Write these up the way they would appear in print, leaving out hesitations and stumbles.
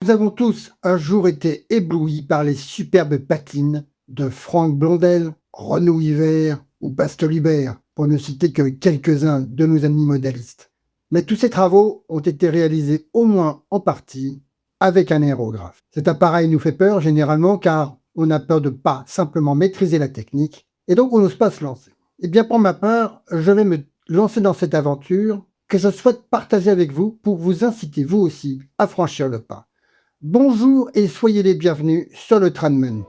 Nous avons tous un jour été éblouis par les superbes patines de Franck Blondel, Renaud Hivert ou Bastolibert, pour ne citer que quelques-uns de nos amis modélistes. Mais tous ces travaux ont été réalisés au moins en partie avec un aérographe. Cet appareil nous fait peur généralement car on a peur de ne pas simplement maîtriser la technique et donc on n'ose pas se lancer. Et bien pour ma part, je vais me lancer dans cette aventure que je souhaite partager avec vous pour vous inciter vous aussi à franchir le pas. Bonjour et soyez les bienvenus sur le Tradman.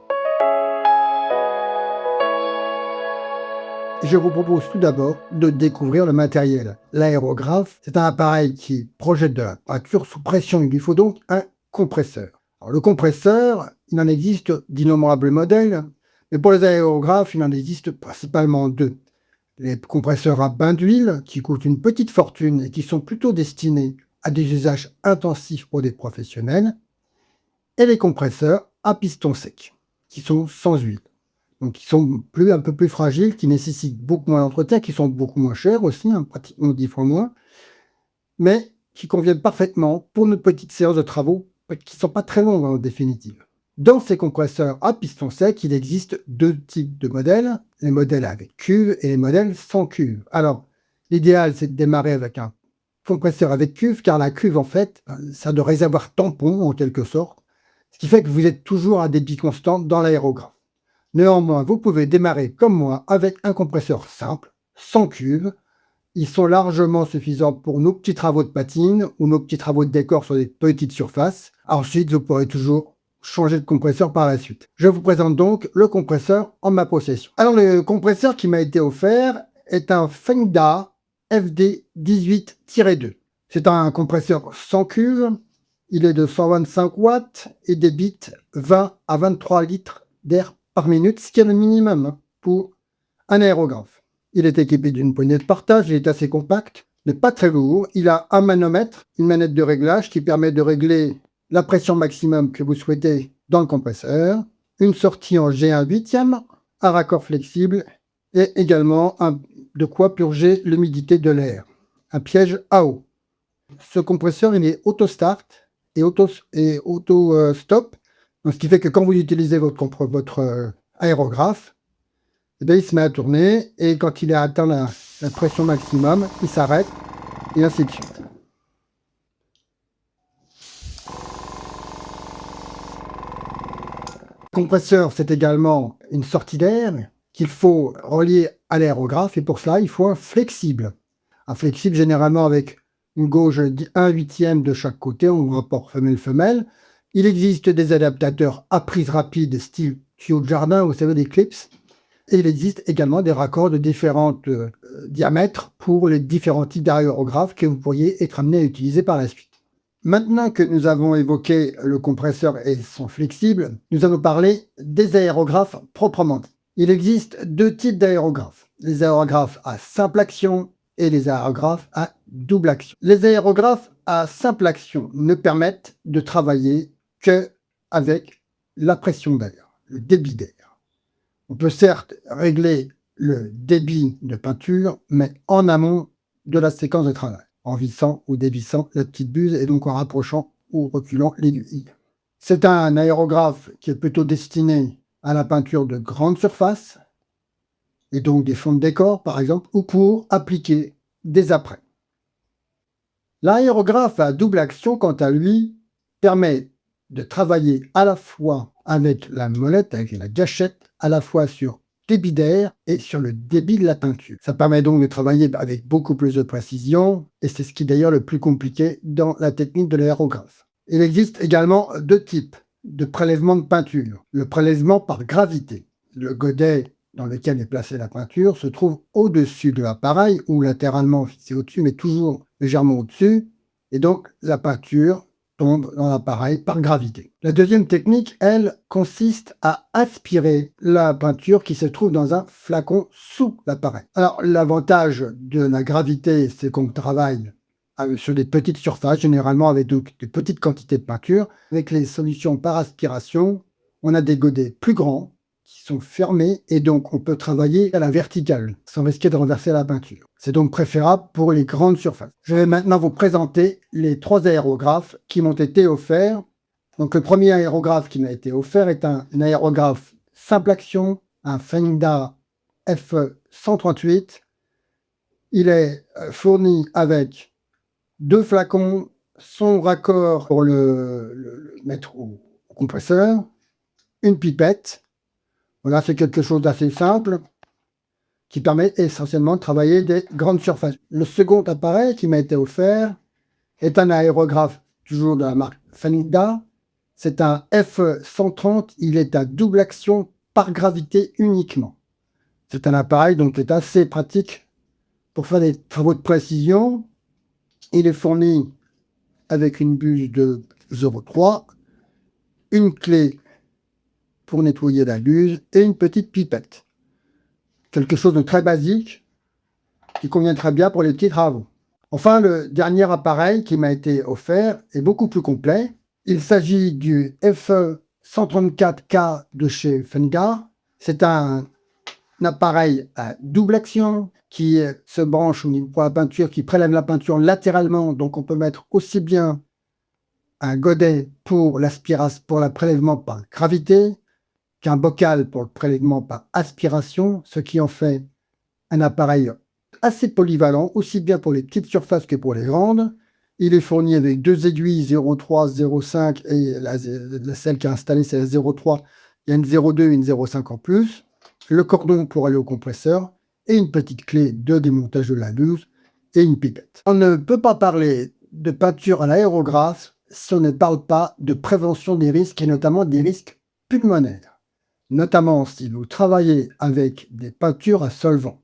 Je vous propose tout d'abord de découvrir le matériel. L'aérographe, c'est un appareil qui projette de la peinture sous pression. Il lui faut donc un compresseur. Alors, le compresseur, il en existe d'innombrables modèles, mais pour les aérographes, il en existe principalement deux. Les compresseurs à bain d'huile, qui coûtent une petite fortune et qui sont plutôt destinés à des usages intensifs pour des professionnels, et les compresseurs à piston sec, qui sont sans huile. Donc qui sont un peu plus fragiles, qui nécessitent beaucoup moins d'entretien, qui sont beaucoup moins chers aussi, pratiquement 10 fois moins, mais qui conviennent parfaitement pour nos petites séances de travaux, qui ne sont pas très longues en définitive. Dans ces compresseurs à piston sec, il existe deux types de modèles, les modèles avec cuve et les modèles sans cuve. Alors, l'idéal, c'est de démarrer avec un compresseur avec cuve, car la cuve, en fait, c'est de réservoir tampon, en quelque sorte, ce qui fait que vous êtes toujours à débit constant dans l'aérographe. Néanmoins, vous pouvez démarrer comme moi avec un compresseur simple, sans cuve. Ils sont largement suffisants pour nos petits travaux de patine ou nos petits travaux de décor sur des petites surfaces. Ensuite, vous pourrez toujours changer de compresseur par la suite. Je vous présente donc le compresseur en ma possession. Alors, le compresseur qui m'a été offert est un Fengda FD18-2. C'est un compresseur sans cuve. Il est de 125 watts et débite 20 à 23 litres d'air par minute, ce qui est le minimum pour un aérographe. Il est équipé d'une poignée de partage, il est assez compact, mais pas très lourd. Il a un manomètre, une manette de réglage qui permet de régler la pression maximum que vous souhaitez dans le compresseur, une sortie en G1 8e, un raccord flexible et également de quoi purger l'humidité de l'air, un piège à eau. Ce compresseur, il est auto-start et auto-stop, ce qui fait que quand vous utilisez votre aérographe, eh bien, il se met à tourner et quand il a atteint la pression maximum, il s'arrête et ainsi de suite. Le compresseur, c'est également une sortie d'air qu'il faut relier à l'aérographe et pour cela, il faut un flexible. Un flexible généralement avec une gauge 1/8 de chaque côté, en rapport femelle-femelle. Il existe des adaptateurs à prise rapide, style tuyau de jardin, vous savez, des clips. Et il existe également des raccords de différents diamètres pour les différents types d'aérographes que vous pourriez être amené à utiliser par la suite. Maintenant que nous avons évoqué le compresseur et son flexible, nous allons parler des aérographes proprement dit. Il existe deux types d'aérographes. Les aérographes à simple action et les aérographes à double action. Les aérographes à simple action ne permettent de travailler qu'avec la pression d'air, le débit d'air. On peut certes régler le débit de peinture, mais en amont de la séquence de travail, en vissant ou dévissant la petite buse et donc en rapprochant ou reculant l'aiguille. C'est un aérographe qui est plutôt destiné à la peinture de grande surface, et donc des fonds de décor par exemple, ou pour appliquer des apprêts. L'aérographe à double action, quant à lui, permet de travailler à la fois avec la molette, avec la gâchette, à la fois sur débit d'air et sur le débit de la peinture. Ça permet donc de travailler avec beaucoup plus de précision, et c'est ce qui est d'ailleurs le plus compliqué dans la technique de l'aérographe. Il existe également deux types de prélèvement de peinture. Le prélèvement par gravité. Le godet dans lequel est placée la peinture se trouve au-dessus de l'appareil ou latéralement fixé au-dessus, mais toujours légèrement au-dessus, et donc la peinture tombe dans l'appareil par gravité. La deuxième technique, elle, consiste à aspirer la peinture qui se trouve dans un flacon sous l'appareil. Alors, l'avantage de la gravité, c'est qu'on travaille sur des petites surfaces, généralement avec donc des petites quantités de peinture. Avec les solutions par aspiration, on a des godets plus grands, qui sont fermés et donc on peut travailler à la verticale sans risquer de renverser la peinture. C'est donc préférable pour les grandes surfaces. Je vais maintenant vous présenter les trois aérographes qui m'ont été offerts Donc le premier aérographe qui m'a été offert est un aérographe simple action, un Fenda F138. Il est fourni avec 2 flacons, son raccord pour le mettre au compresseur, une pipette. Voilà, c'est quelque chose d'assez simple qui permet essentiellement de travailler des grandes surfaces. Le second appareil qui m'a été offert est un aérographe toujours de la marque Fenda. C'est un F130, il est à double action par gravité uniquement. C'est un appareil donc qui est assez pratique pour faire des travaux de précision. Il est fourni avec une buse de 0,3, une clé pour nettoyer la buse et une petite pipette. Quelque chose de très basique qui convient très bien pour les petits travaux. Enfin, le dernier appareil qui m'a été offert est beaucoup plus complet. Il s'agit du FE134K de chez Fenda. C'est un appareil à double action qui se branche au niveau pour la peinture, qui prélève la peinture latéralement. Donc on peut mettre aussi bien un godet pour l'aspiration, pour le prélèvement par gravité, qu'un bocal pour le prélèvement par aspiration, ce qui en fait un appareil assez polyvalent, aussi bien pour les petites surfaces que pour les grandes. Il est fourni avec 2 aiguilles 0,3, 0,5 et celle qui est installée c'est la 0,3. Il y a une 0,2 et une 0,5 en plus. Le cordon pour aller au compresseur et une petite clé de démontage de la buse et une pipette. On ne peut pas parler de peinture à l'aérographe si on ne parle pas de prévention des risques et notamment des risques pulmonaires, notamment si vous travaillez avec des peintures à solvant.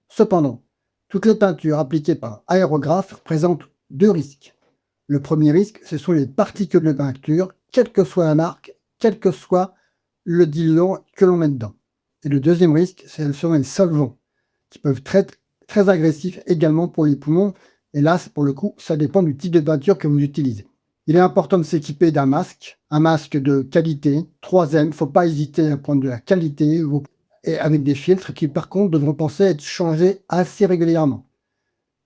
Cependant, toutes les peintures appliquées par aérographe présentent 2 risques. Le premier risque, ce sont les particules de peinture, quelle que soit la marque, quel que soit le diluant que l'on met dedans. Et le deuxième risque, ce sont les solvants, qui peuvent être très agressifs également pour les poumons. Et là, pour le coup, ça dépend du type de peinture que vous utilisez. Il est important de s'équiper d'un masque, un masque de qualité, 3M. Il ne faut pas hésiter à prendre de la qualité, et avec des filtres qui, par contre, devront penser être changés assez régulièrement.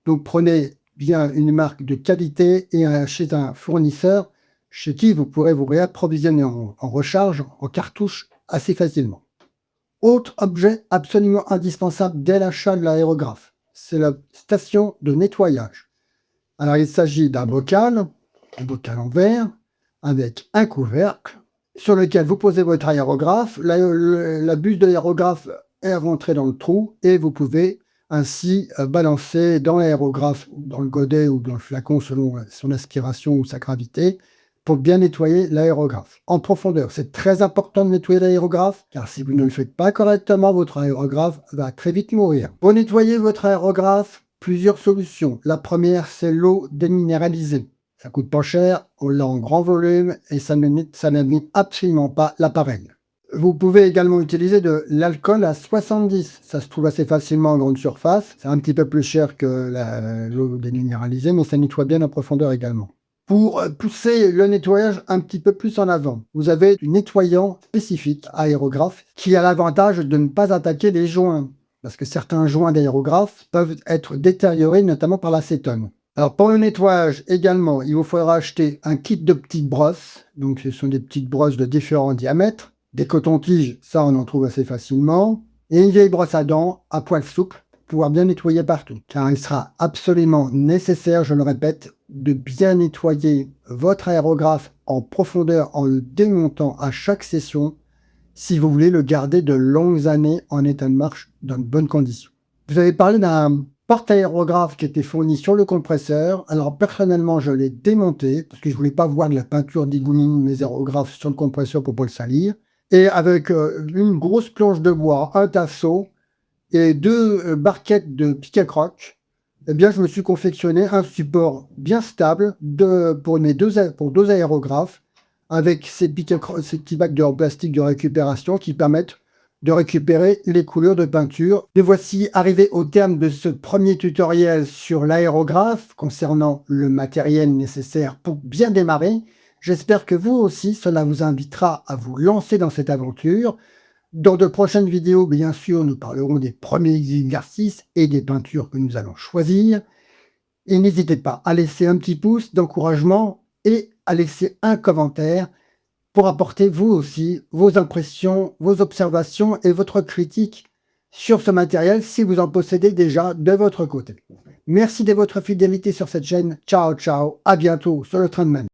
Donc, prenez bien une marque de qualité et chez un fournisseur chez qui vous pourrez vous réapprovisionner en recharge, en cartouche, assez facilement. Autre objet absolument indispensable dès l'achat de l'aérographe, c'est la station de nettoyage. Alors, il s'agit d'un bocal en verre, avec un couvercle, sur lequel vous posez votre aérographe. La buse de l'aérographe est rentrée dans le trou et vous pouvez ainsi balancer dans l'aérographe, dans le godet ou dans le flacon selon son aspiration ou sa gravité, pour bien nettoyer l'aérographe en profondeur. C'est très important de nettoyer l'aérographe, car si vous ne le faites pas correctement, votre aérographe va très vite mourir. Pour nettoyer votre aérographe, plusieurs solutions. La première, c'est l'eau déminéralisée. Ça coûte pas cher, on l'a en grand volume et ça n'abîme absolument pas l'appareil. Vous pouvez également utiliser de l'alcool à 70. Ça se trouve assez facilement en grande surface. C'est un petit peu plus cher que l'eau déminéralisée, mais ça nettoie bien en profondeur également. Pour pousser le nettoyage un petit peu plus en avant, vous avez du nettoyant spécifique aérographe qui a l'avantage de ne pas attaquer les joints, parce que certains joints d'aérographe peuvent être détériorés, notamment par l'acétone. Alors pour le nettoyage également, il vous faudra acheter un kit de petites brosses. Donc ce sont des petites brosses de différents diamètres. Des cotons-tiges, ça on en trouve assez facilement. Et une vieille brosse à dents à poil souple pour pouvoir bien nettoyer partout. Car il sera absolument nécessaire, je le répète, de bien nettoyer votre aérographe en profondeur en le démontant à chaque session si vous voulez le garder de longues années en état de marche dans de bonnes conditions. Vous avez parlé d'un porte-aérographe qui était fourni sur le compresseur. Alors personnellement, je l'ai démonté parce que je voulais pas voir de la peinture dégoulinée de mes aérographes sur le compresseur pour pas le salir. Et avec une grosse planche de bois, un tasseau et 2 barquettes de pique à croc, eh bien, je me suis confectionné un support bien stable pour 2 aérographes avec ces petits bacs en plastique de récupération qui permettent de récupérer les couleurs de peinture. Et voici arrivé au terme de ce premier tutoriel sur l'aérographe concernant le matériel nécessaire pour bien démarrer. J'espère que vous aussi, cela vous invitera à vous lancer dans cette aventure. Dans de prochaines vidéos, bien sûr, nous parlerons des premiers exercices et des peintures que nous allons choisir. Et n'hésitez pas à laisser un petit pouce d'encouragement et à laisser un commentaire pour apporter vous aussi vos impressions, vos observations et votre critique sur ce matériel si vous en possédez déjà de votre côté. Merci de votre fidélité sur cette chaîne. Ciao, ciao, à bientôt sur le Trendman.